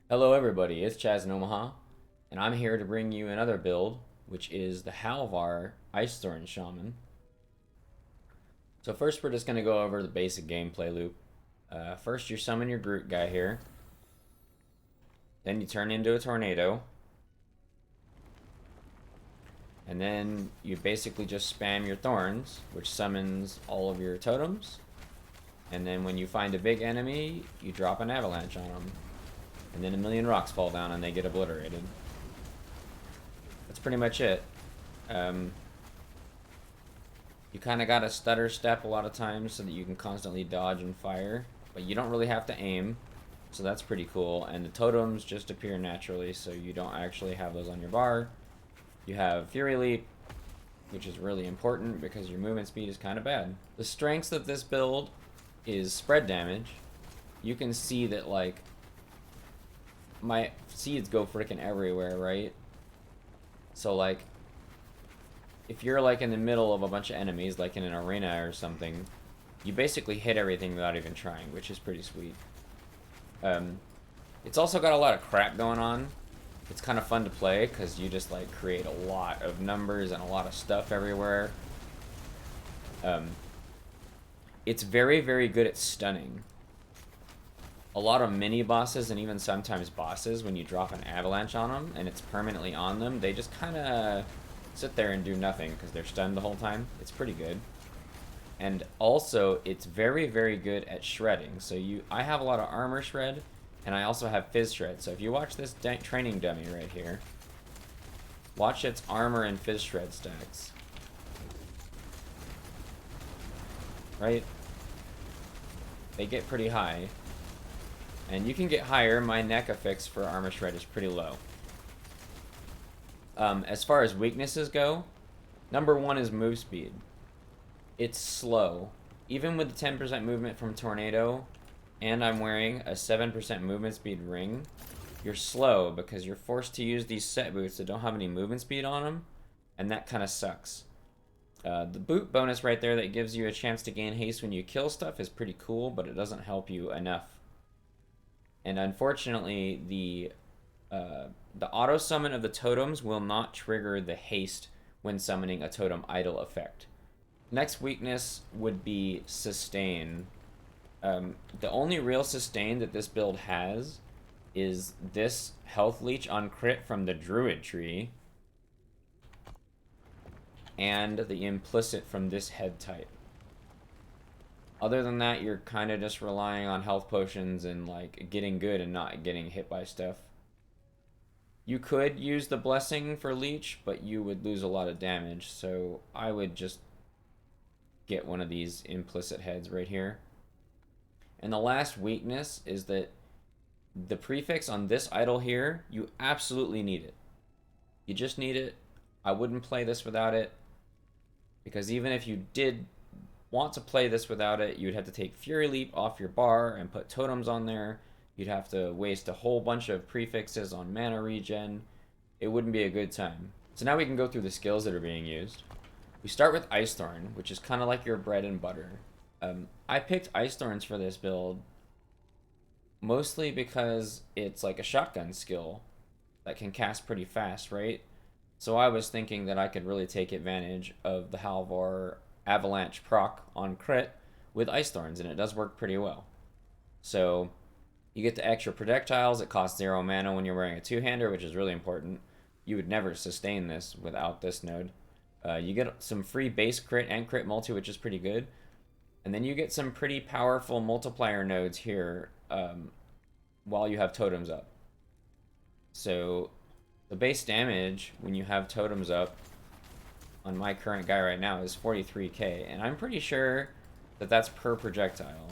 Hello everybody, it's Chaz in Omaha, and I'm here to bring you another build, which is the Halvar Ice Thorn Shaman. So first we're just going to go over the basic gameplay loop. First you summon your Groot guy here, then you turn into a tornado, and then you basically just spam your Thorns, which summons all of your totems, and then when you find a big enemy, you drop an Avalanche on them. And then a million rocks fall down and they get obliterated. That's pretty much it. You kind of got to stutter step a lot of times so that you can constantly dodge and fire. But you don't really have to aim. So that's pretty cool. And the totems just appear naturally, so you don't actually have those on your bar. You have Fury Leap, which is really important because your movement speed is kind of bad. The strengths of this build is spread damage. You can see that, like, my seeds go freaking everywhere, right? So, like, if you're, like, in the middle of a bunch of enemies, like in an arena or something, you basically hit everything without even trying, which is pretty sweet. It's also got a lot of crap going on. It's kind of fun to play, because you just, like, create a lot of numbers and a lot of stuff everywhere. It's very, very good at stunning. A lot of mini bosses and even sometimes bosses, when you drop an avalanche on them and it's permanently on them, they just kind of sit there and do nothing because they're stunned the whole time. It's pretty good. And also, it's very, very good at shredding. So I have a lot of armor shred, and I also have fizz shred. So if you watch this training dummy right here, watch its armor and fizz shred stacks. Right? They get pretty high. And you can get higher. My neck affix for armor shred is pretty low. As far as weaknesses go, number one is move speed. It's slow. Even with the 10% movement from Tornado, and I'm wearing a 7% movement speed ring, you're slow because you're forced to use these set boots that don't have any movement speed on them, and that kind of sucks. The boot bonus right there that gives you a chance to gain haste when you kill stuff is pretty cool, but it doesn't help you enough. And unfortunately, the auto summon of the totems will not trigger the haste when summoning a totem idle effect. Next weakness would be sustain. The only real sustain that this build has is this health leech on crit from the Druid Tree, and the implicit from this head type. Other than that, you're kind of just relying on health potions and, like, getting good and not getting hit by stuff. You could use the blessing for leech, but you would lose a lot of damage, so I would just get one of these implicit heads right here. And the last weakness is that the prefix on this idol here, you absolutely need it. You just need it. I wouldn't play this without it, because even if you did want to play this without it, you'd have to take Fury Leap off your bar and put totems on there. You'd have to waste a whole bunch of prefixes on mana regen. It wouldn't be a good time. So now we can go through the skills that are being used. We start with Ice Thorn, which is kind of like your bread and butter. I picked Ice Thorns for this build mostly because it's like a shotgun skill that can cast pretty fast, right? So I was thinking that I could really take advantage of the Halvar Avalanche proc on crit with Ice Thorns, and it does work pretty well. So you get the extra projectiles. It costs 0 mana when you're wearing a two-hander, which is really important. You would never sustain this without this node. You get some free base crit and crit multi, which is pretty good. And then you get some pretty powerful multiplier nodes here while you have totems up. So the base damage when you have totems up on my current guy right now is 43k, and I'm pretty sure that that's per projectile.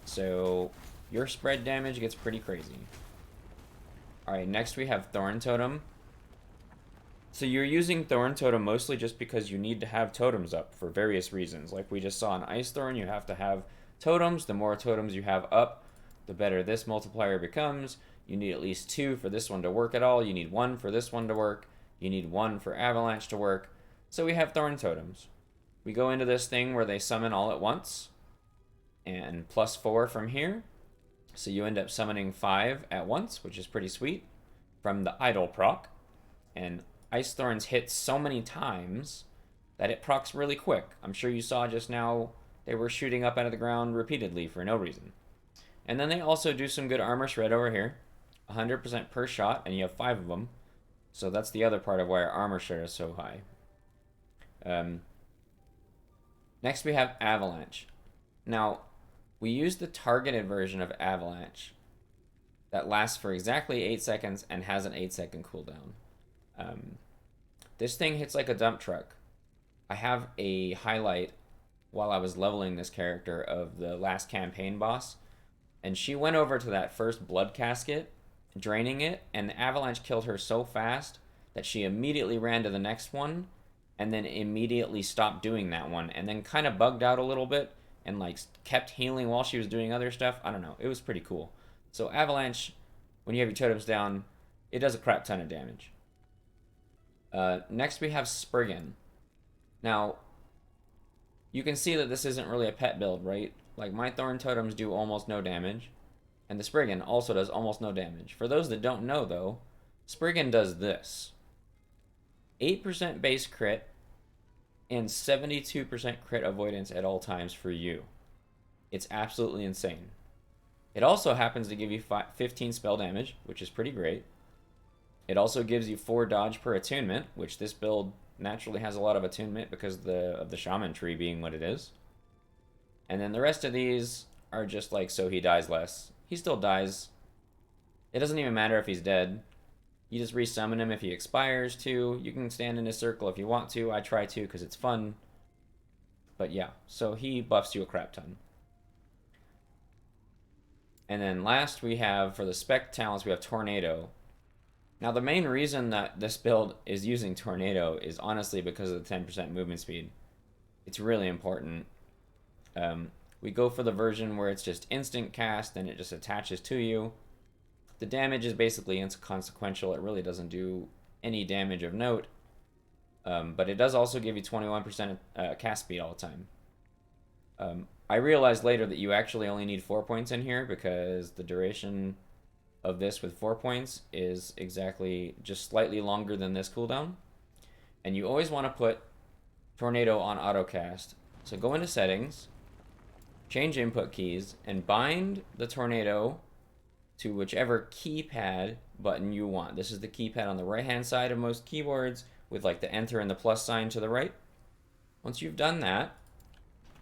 So your spread damage gets pretty crazy. Alright, next we have Thorn Totem. So you're using Thorn Totem mostly just because you need to have totems up for various reasons. Like we just saw in Ice Thorn, you have to have totems. The more totems you have up, the better this multiplier becomes. You need at least 2 for this one to work at all. You need 1 for this one to work. You need 1 for Avalanche to work. So we have Thorn Totems. We go into this thing where they summon all at once. And +4 from here. So you end up summoning 5 at once, which is pretty sweet, from the idle proc. And Ice Thorns hit so many times that it procs really quick. I'm sure you saw just now they were shooting up out of the ground repeatedly for no reason. And then they also do some good armor shred over here. 100% per shot, and you have 5 of them. So that's the other part of why our armor shred is so high. Next we have Avalanche. Now, we use the targeted version of Avalanche that lasts for exactly 8 seconds and has an 8-second cooldown. This thing hits like a dump truck. I have a highlight while I was leveling this character of the last campaign boss, and she went over to that first blood casket, draining it, and the Avalanche killed her so fast that she immediately ran to the next one and then immediately stopped doing that one, and then kind of bugged out a little bit and like kept healing while she was doing other stuff. I don't know. It was pretty cool. So Avalanche, when you have your totems down, it does a crap ton of damage. Next we have Spriggan. Now, you can see that this isn't really a pet build, right? Like, my Thorn Totems do almost no damage, and the Spriggan also does almost no damage. For those that don't know, though, Spriggan does this. 8% base crit and 72% crit avoidance at all times for you. It's absolutely insane. It also happens to give you 15 spell damage, which is pretty great. It also gives you 4 dodge per attunement, which this build naturally has a lot of attunement because of the Shaman tree being what it is. And then the rest of these are just like so he dies less. He still dies. It doesn't even matter if he's dead. You just resummon him if he expires too. You can stand in a circle if you want to. I try to because it's fun. But yeah, so he buffs you a crap ton. And then last we have, for the spec talents, we have Tornado. Now, the main reason that this build is using Tornado is honestly because of the 10% movement speed. It's really important. We go for the version where it's just instant cast and it just attaches to you. The damage is basically inconsequential. It really doesn't do any damage of note. But it does also give you 21% cast speed all the time. I realized later that you actually only need 4 points in here because the duration of this with 4 points is exactly just slightly longer than this cooldown. And you always want to put Tornado on autocast. So go into settings, change input keys, and bind the Tornado to whichever keypad button you want. This is the keypad on the right hand side of most keyboards with like the enter and the plus sign to the right. Once you've done that,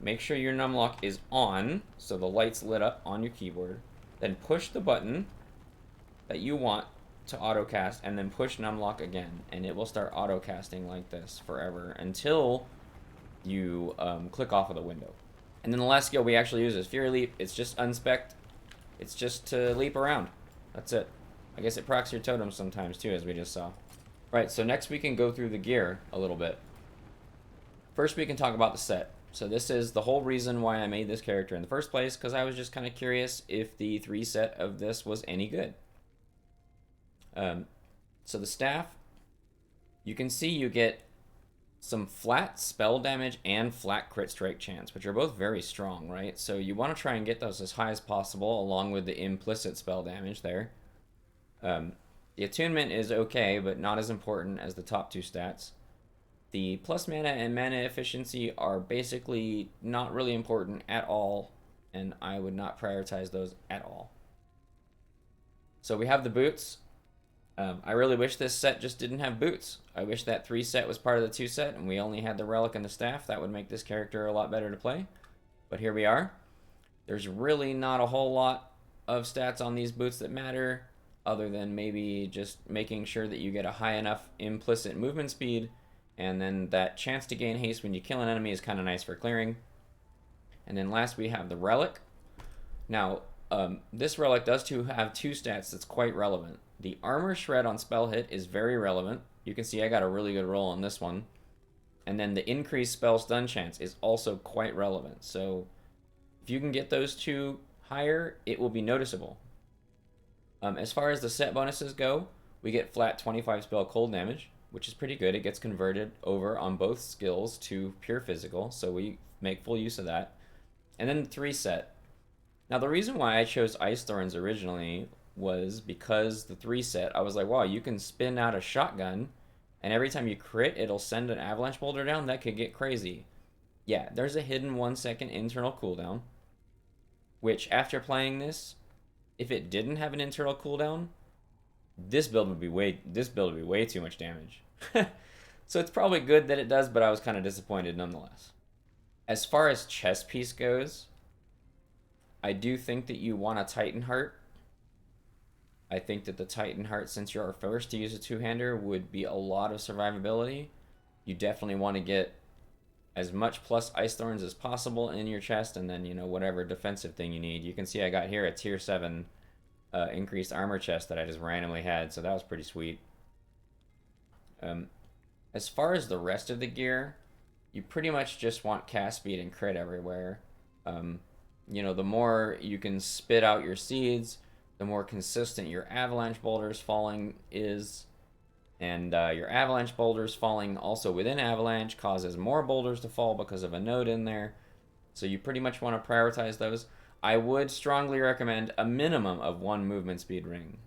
make sure your numlock is on, so the light's lit up on your keyboard. Then push the button that you want to autocast, and then push numlock again, and it will start autocasting like this forever until you click off of the window. And then the last skill we actually use is Fury Leap. It's just unspec'd. It's just to leap around. That's it. I guess it procs your totems sometimes too, as we just saw. Right, so next we can go through the gear a little bit. First we can talk about the set. So this is the whole reason why I made this character in the first place, because I was just kind of curious if the 3 set of this was any good. So the staff, you can see you get some flat spell damage and flat crit strike chance, which are both very strong, right? So you want to try and get those as high as possible, along with the implicit spell damage there. The attunement is okay, but not as important as the top 2 stats. The plus mana and mana efficiency are basically not really important at all, and I would not prioritize those at all. So we have the boots. I really wish this set just didn't have boots. I wish that 3 set was part of the 2 set and we only had the relic and the staff. That would make this character a lot better to play. But here we are. There's really not a whole lot of stats on these boots that matter, other than maybe just making sure that you get a high enough implicit movement speed, and then that chance to gain haste when you kill an enemy is kind of nice for clearing. And then last we have the relic. Now, this relic does have 2 stats that's quite relevant. The armor shred on spell hit is very relevant. You can see I got a really good roll on this one. And then the increased spell stun chance is also quite relevant. So if you can get those 2 higher, it will be noticeable. As far as the set bonuses go, we get flat 25 spell cold damage, which is pretty good. It gets converted over on both skills to pure physical, so we make full use of that. And then the 3 set. Now, the reason why I chose Ice Thorns originally was because the 3 set, I was like, wow, you can spin out a shotgun, and every time you crit, it'll send an Avalanche Boulder down. That could get crazy. Yeah, there's a hidden 1-second internal cooldown, which after playing this, if it didn't have an internal cooldown, this build would be way too much damage. So it's probably good that it does, but I was kind of disappointed nonetheless. As far as chess piece goes, I do think that you want a Titan Heart. I think that the Titan Heart, since you're forced to use a two-hander, would be a lot of survivability. You definitely want to get as much plus Ice Thorns as possible in your chest, and then, you know, whatever defensive thing you need. You can see I got here a tier 7 increased armor chest that I just randomly had, so that was pretty sweet. As far as the rest of the gear, you pretty much just want cast speed and crit everywhere. You know, the more you can spit out your seeds, the more consistent your avalanche boulders falling is. And your avalanche boulders falling also within avalanche causes more boulders to fall because of a node in there. So you pretty much want to prioritize those. I would strongly recommend a minimum of 1 movement speed ring.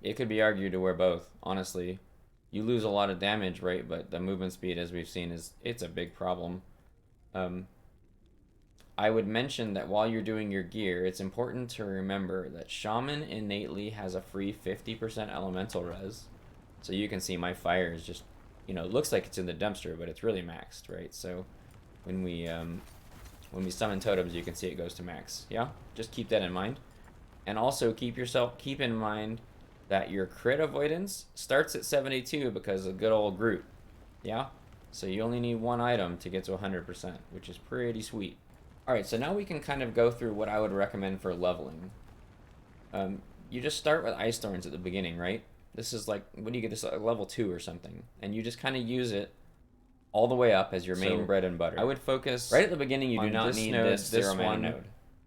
It could be argued to wear both, honestly. You lose a lot of damage, right? But the movement speed, as we've seen, it's a big problem. I would mention that while you're doing your gear, it's important to remember that Shaman innately has a free 50% elemental res. So you can see my fire is just, you know, it looks like it's in the dumpster, but it's really maxed, right? So when we summon totems, you can see it goes to max. Yeah, just keep that in mind. And also keep in mind that your crit avoidance starts at 72 because of good old Groot. Yeah? So you only need 1 item to get to 100%, which is pretty sweet. Alright, so now we can kind of go through what I would recommend for leveling. You just start with Ice Thorns at the beginning, right? This is like, when you get this, like level 2 or something. And you just kind of use it all the way up as your main bread and butter. I would focus right at the beginning. You do not need this 0 mana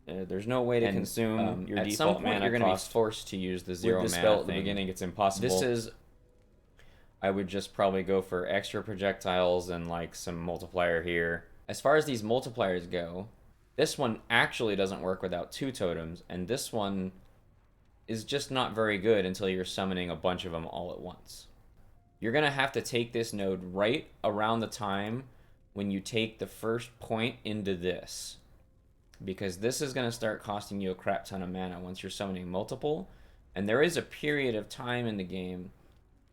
node. There's no way to consume your default mana. At some point, you're going to be forced to use the 0 mana spell at the beginning. It's impossible. I would just probably go for extra projectiles and like some multiplier here. As far as these multipliers go, this one actually doesn't work without 2 totems, and this one is just not very good until you're summoning a bunch of them all at once. You're going to have to take this node right around the time when you take the first point into this, because this is going to start costing you a crap ton of mana once you're summoning multiple, and there is a period of time in the game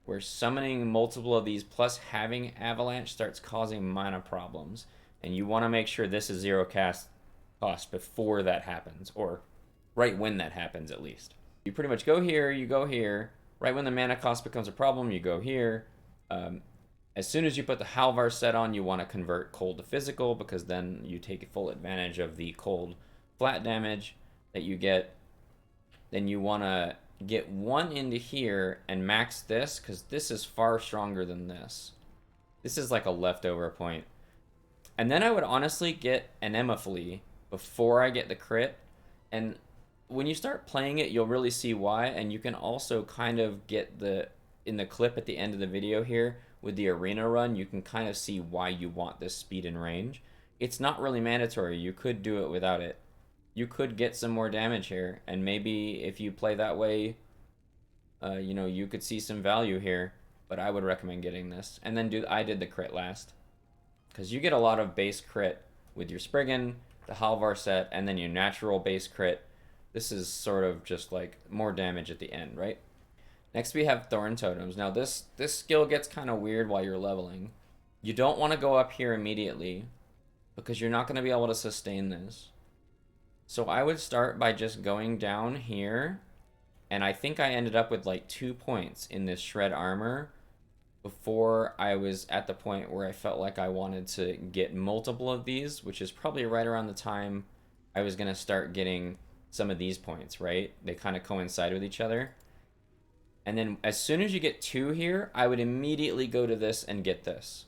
where summoning multiple of these plus having Avalanche starts causing mana problems, and you want to make sure this is 0 cast cost before that happens, or right when that happens at least. You pretty much go here, you go here, right when the mana cost becomes a problem, you go here. As soon as you put the Halvar set on, you want to convert cold to physical, because then you take full advantage of the cold flat damage that you get. Then you want to get 1 into here and max this, because this is far stronger than this. This is like a leftover point. And then I would honestly get an Emma Flea before I get the crit. And when you start playing it, you'll really see why. And you can also kind of get in the clip at the end of the video here with the arena run, you can kind of see why you want this speed and range. It's not really mandatory. You could do it without it. You could get some more damage here, and maybe if you play that way, you know, you could see some value here. But I would recommend getting this. And then I did the crit last, because you get a lot of base crit with your Spriggan, the Halvar set, and then your natural base crit. This is sort of just like more damage at the end, right? Next we have Thorn Totems. Now this skill gets kind of weird while you're leveling. You don't want to go up here immediately, because you're not going to be able to sustain this. So I would start by just going down here, and I think I ended up with like 2 points in this shred armor before I was at the point where I felt like I wanted to get multiple of these, which is probably right around the time I was going to start getting some of these points, right? They kind of coincide with each other. And then as soon as you get 2 here, I would immediately go to this and get this.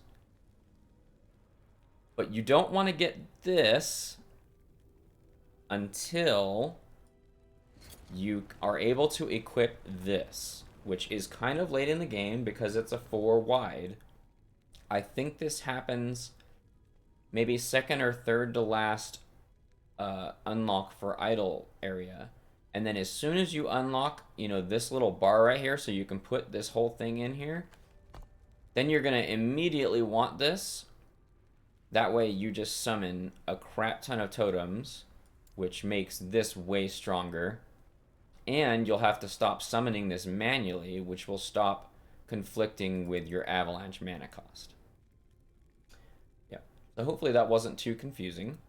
But you don't want to get this until you are able to equip this, which is kind of late in the game because it's a 4 wide. I think this happens maybe second or third to last unlock for idle area. And then as soon as you unlock, you know, this little bar right here, so you can put this whole thing in here, then you're going to immediately want this. That way you just summon a crap ton of totems, which makes this way stronger. And you'll have to stop summoning this manually, which will stop conflicting with your Avalanche mana cost. Yeah, so hopefully that wasn't too confusing.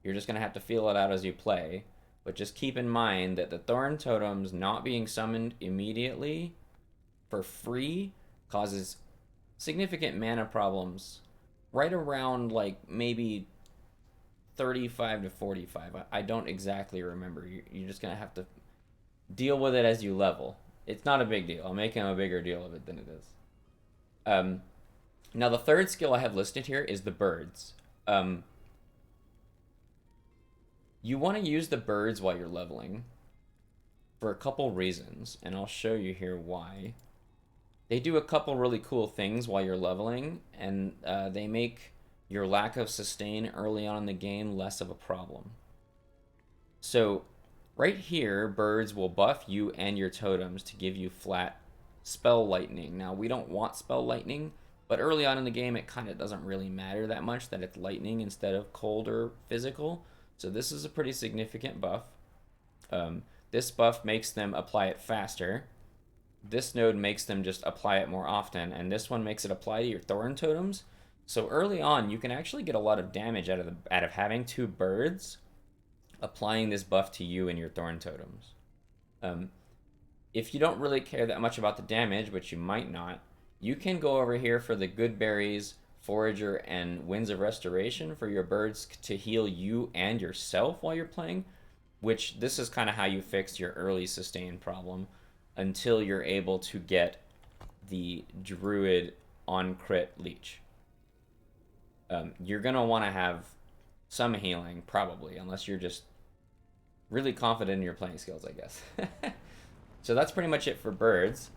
You're just going to have to feel it out as you play. But just keep in mind that the Thorn Totems not being summoned immediately for free causes significant mana problems right around like maybe 35 to 45. I don't exactly remember. You're just going to have to deal with it as you level. It's not a big deal. I'm making a bigger deal of it than it is. Now the third skill I have listed here is the birds. You want to use the birds while you're leveling for a couple reasons, and I'll show you here why. They do a couple really cool things while you're leveling, and they make your lack of sustain early on in the game less of a problem. So right here, birds will buff you and your totems to give you flat spell lightning. Now, we don't want spell lightning, but early on in the game, it kind of doesn't really matter that much that it's lightning instead of cold or physical. So this is a pretty significant buff. This buff makes them apply it faster. This node makes them just apply it more often, and this one makes it apply to your Thorn Totems. So early on, you can actually get a lot of damage out of having two birds applying this buff to you and your Thorn Totems. If you don't really care that much about the damage, which you might not, you can go over here for the Good Berries, Forager, and Winds of Restoration for your birds to heal you and yourself while you're playing, which this is kind of how you fix your early sustain problem until you're able to get the Druid on crit leech. You're going to want to have some healing, probably, unless you're just really confident in your playing skills, I guess. So that's pretty much it for birds.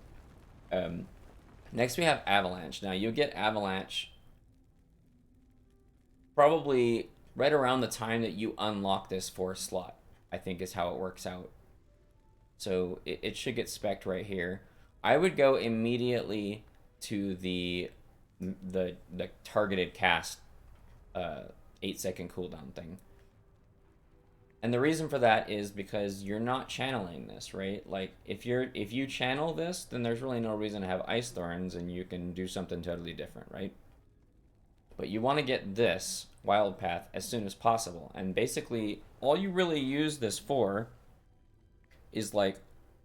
Next we have Avalanche. Now you'll get Avalanche probably right around the time that you unlock this 4th slot, I think is how it works out. So it should get spec'd right here. I would go immediately to the targeted cast 8-second cooldown thing. And the reason for that is because you're not channeling this, right? Like if you channel this, then there's really no reason to have Ice Thorns and you can do something totally different, right? But you want to get this Wild Path as soon as possible. And basically all you really use this for is like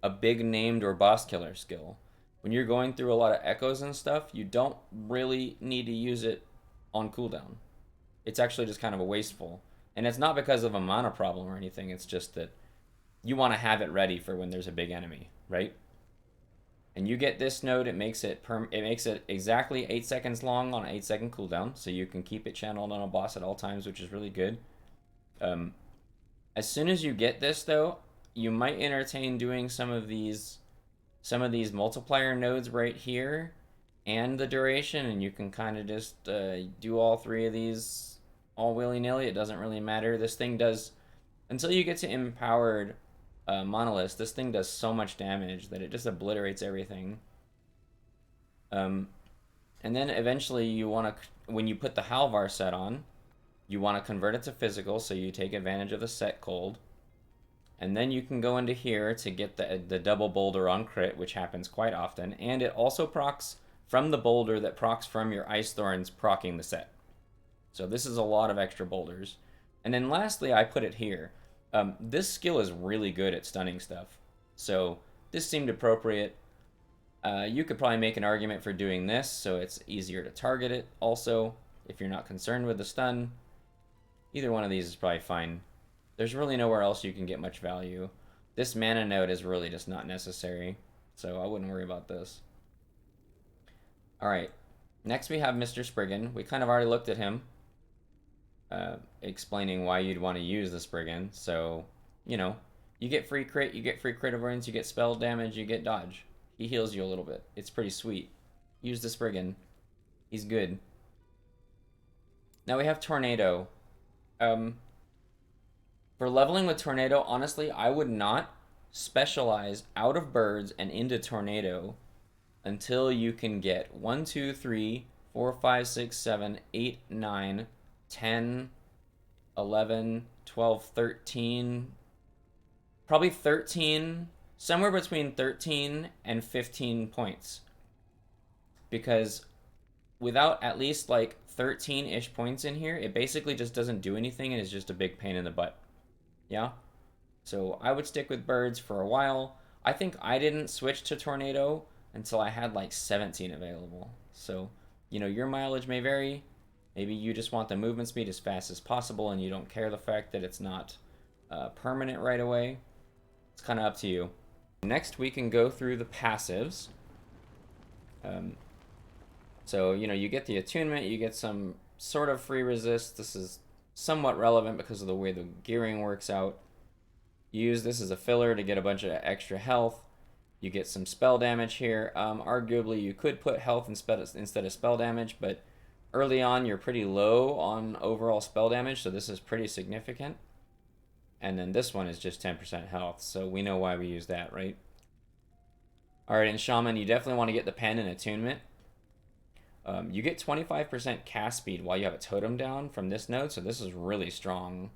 a big named or boss killer skill. When you're going through a lot of echoes and stuff, you don't really need to use it on cooldown. It's actually just kind of a wasteful. And it's not because of a mana problem or anything, it's just that you want to have it ready for when there's a big enemy, right? And you get this node, it makes it exactly 8 seconds long on an 8-second cooldown, so you can keep it channeled on a boss at all times, which is really good. As soon as you get this though, you might entertain doing some of these multiplier nodes right here and the duration, and you can kind of just do all 3 of these all willy-nilly. It doesn't really matter. This thing does, until you get to empowered monoliths, this thing does so much damage that it just obliterates everything. And then eventually you want to, when you put the Halvar set on, you want to convert it to physical, so you take advantage of the set cold. And then you can go into here to get the double boulder on crit, which happens quite often. And it also procs from the boulder that procs from your Ice Thorns proccing the set. So this is a lot of extra boulders. And then lastly, I put it here. This skill is really good at stunning stuff. So this seemed appropriate. You could probably make an argument for doing this, so it's easier to target it. Also, if you're not concerned with the stun, either one of these is probably fine. There's really nowhere else you can get much value. This mana node is really just not necessary, so I wouldn't worry about this. Alright, next we have Mr. Spriggan. We kind of already looked at him, explaining why you'd want to use the Spriggan. So, you know, you get free crit, you get free crit avoidance, you get spell damage, you get dodge. He heals you a little bit. It's pretty sweet. Use the Spriggan. He's good. Now we have Tornado. For leveling with Tornado, honestly, I would not specialize out of birds and into Tornado until you can get 1, 2, 3, 4, 5, 6, 7, 8, 9, 10, 11, 12, 13, probably 13, somewhere between 13 and 15 points. Because without at least like 13-ish points in here, it basically just doesn't do anything and is just a big pain in the butt. Yeah? So I would stick with birds for a while. I think I didn't switch to Tornado until I had like 17 available. So, you know, your mileage may vary. Maybe you just want the movement speed as fast as possible and you don't care the fact that it's not permanent right away. It's kind of up to you. Next, we can go through the passives. So, you know, you get the attunement, you get some sort of free resist. This is somewhat relevant because of the way the gearing works out. You use this as a filler to get a bunch of extra health. You get some spell damage here. Arguably, you could put health instead of spell damage, but early on, you're pretty low on overall spell damage, so this is pretty significant. And then this one is just 10% health, so we know why we use that, right? Alright, in Shaman, you definitely want to get the pen and attunement. You get 25% cast speed while you have a totem down from this node, so this is really strong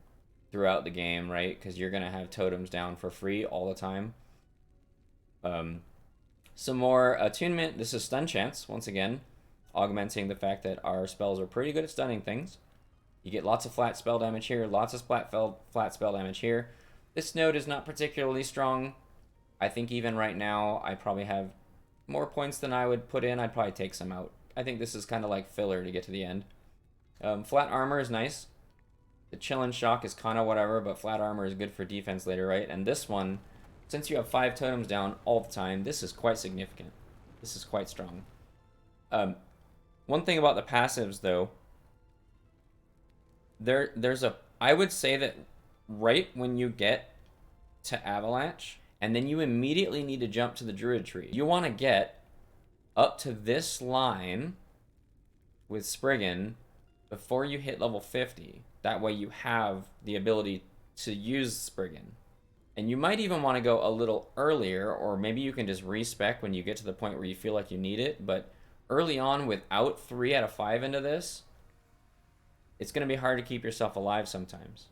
throughout the game, right? Because you're going to have totems down for free all the time. Some more attunement. This is stun chance, once again, augmenting the fact that our spells are pretty good at stunning things. You get lots of flat spell damage here, lots of flat spell damage here. This node is not particularly strong. I think even right now, I probably have more points than I would put in. I'd probably take some out. I think this is kind of like filler to get to the end. Flat armor is nice. The chill and shock is kind of whatever, but flat armor is good for defense later, right? And this one, since you have 5 totems down all the time, this is quite significant. This is quite strong. One thing about the passives, though, I would say that right when you get to Avalanche, and then you immediately need to jump to the Druid Tree. You want to get up to this line with Spriggan before you hit level 50. That way you have the ability to use Spriggan. And you might even want to go a little earlier, or maybe you can just respec when you get to the point where you feel like you need it. But early on, without 3 out of 5 into this, it's going to be hard to keep yourself alive sometimes.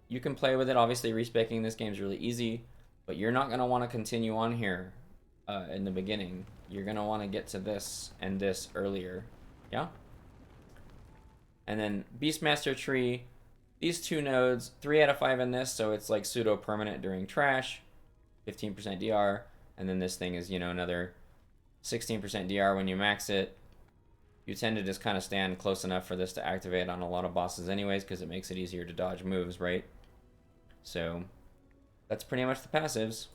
You can play with it. Obviously, respecing this game is really easy, but you're not going to want to continue on here in the beginning. You're going to want to get to this and this earlier. Yeah? And then Beastmaster Tree. These 2 nodes, 3 out of 5 in this, so it's like pseudo-permanent during trash. 15% DR. And then this thing is, you know, another 16% DR when you max it. You tend to just kind of stand close enough for this to activate on a lot of bosses anyways, because it makes it easier to dodge moves, right? So, that's pretty much the passives.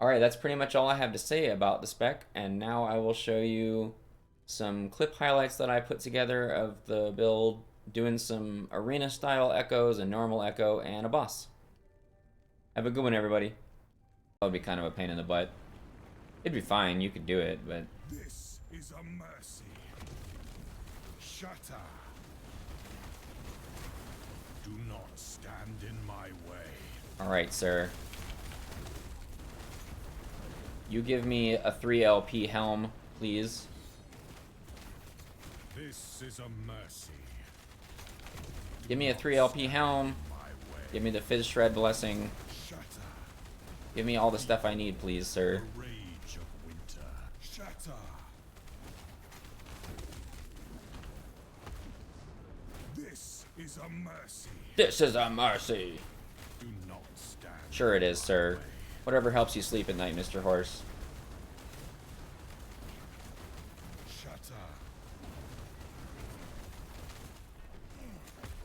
Alright, that's pretty much all I have to say about the spec, and now I will show you some clip highlights that I put together of the build, doing some arena-style echoes, a normal echo, and a boss. Have a good one, everybody. That would be kind of a pain in the butt. It'd be fine, you could do it, but... This is a mercy. Shatter. Do not stand in my way. Alright, sir. You give me a 3 LP helm, please. This is a mercy. Give me a 3 LP helm. Give me the Fizz Shred Blessing. Shatter. Give me all the stuff I need, please, sir. The rage of winter. Shatter. This is a mercy. This is a mercy. Do not stand. Sure it is, sir. Whatever helps you sleep at night, Mr. Horse. Shatter.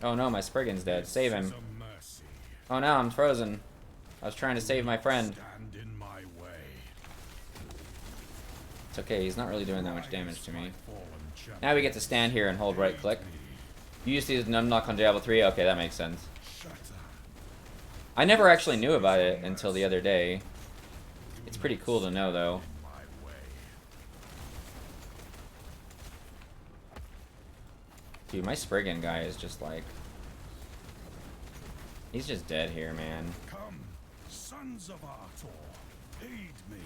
Oh no, my Spriggan's dead. Save him. This is a mercy. Oh no, I'm frozen. I was trying to save my friend. Stand in my way. It's okay, he's not really doing that much damage to me. Fallen champion. Now we get to stand here and hold right click. You used to use Numlock on Diablo 3? Okay, that makes sense. Shatter. I never actually knew about it until the other day. It's pretty cool to know, though. My way. Dude, my Spriggan guy is just like... He's just dead here, man. Come, sons of Artor, aid me.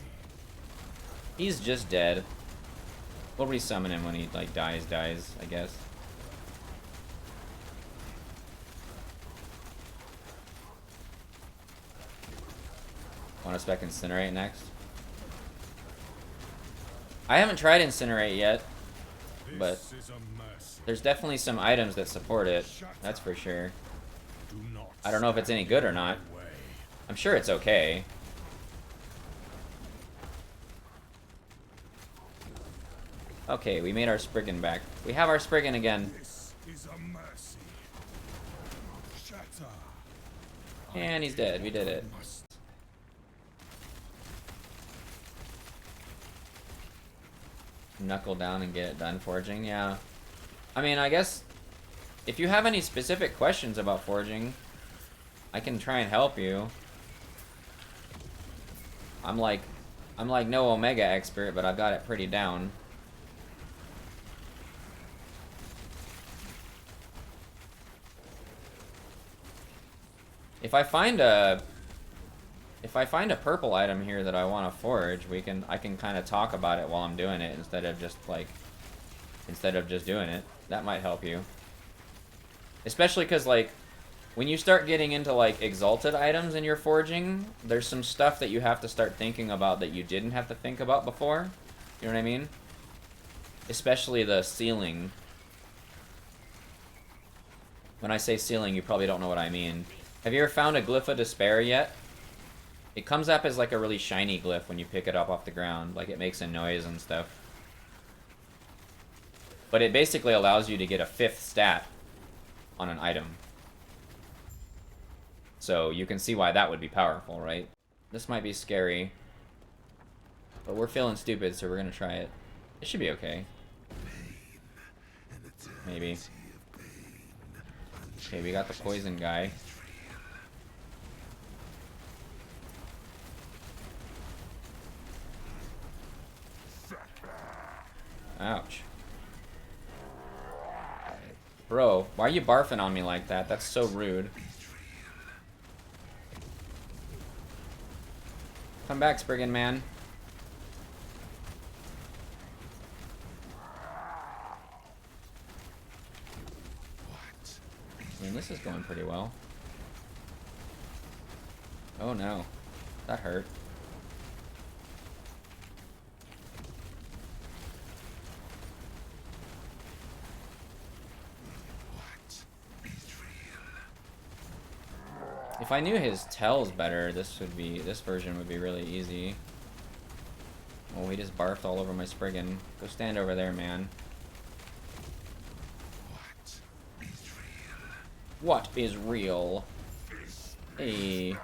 He's just dead. We'll resummon him when he, like, dies, I guess. Want to spec Incinerate next? I haven't tried Incinerate yet, but This is a mercy. there's definitely some items that support it. That's for sure. I don't know if it's any good or not. I'm sure it's okay. Okay, we made our Spriggan back. We have our Spriggan again. This is a mercy. Shatter. And he's dead. We did it. Knuckle down and get it done forging. Yeah. I mean, I guess if you have any specific questions about forging, I can try and help you. I'm like no Omega expert, but I've got it pretty down. If I find a purple item here that I want to forge, I can kind of talk about it while I'm doing it instead of just doing it. That might help you. Especially because, like, when you start getting into, like, exalted items in your forging, there's some stuff that you have to start thinking about that you didn't have to think about before. You know what I mean? Especially the ceiling. When I say ceiling, you probably don't know what I mean. Have you ever found a Glyph of Despair yet? It comes up as, like, a really shiny glyph when you pick it up off the ground. Like, it makes a noise and stuff. But it basically allows you to get a 5th stat on an item. So you can see why that would be powerful, right? This might be scary. But we're feeling stupid, so we're gonna try it. It should be okay. Maybe. Okay, we got the poison guy. Ouch. Bro, why are you barfing on me like that? That's so rude. Come back, Spriggan man. I mean, this is going pretty well. Oh no. That hurt. If I knew his tells better, this version would be really easy. Oh, he just barfed all over my Spriggan. Go stand over there, man. What is real? Hey.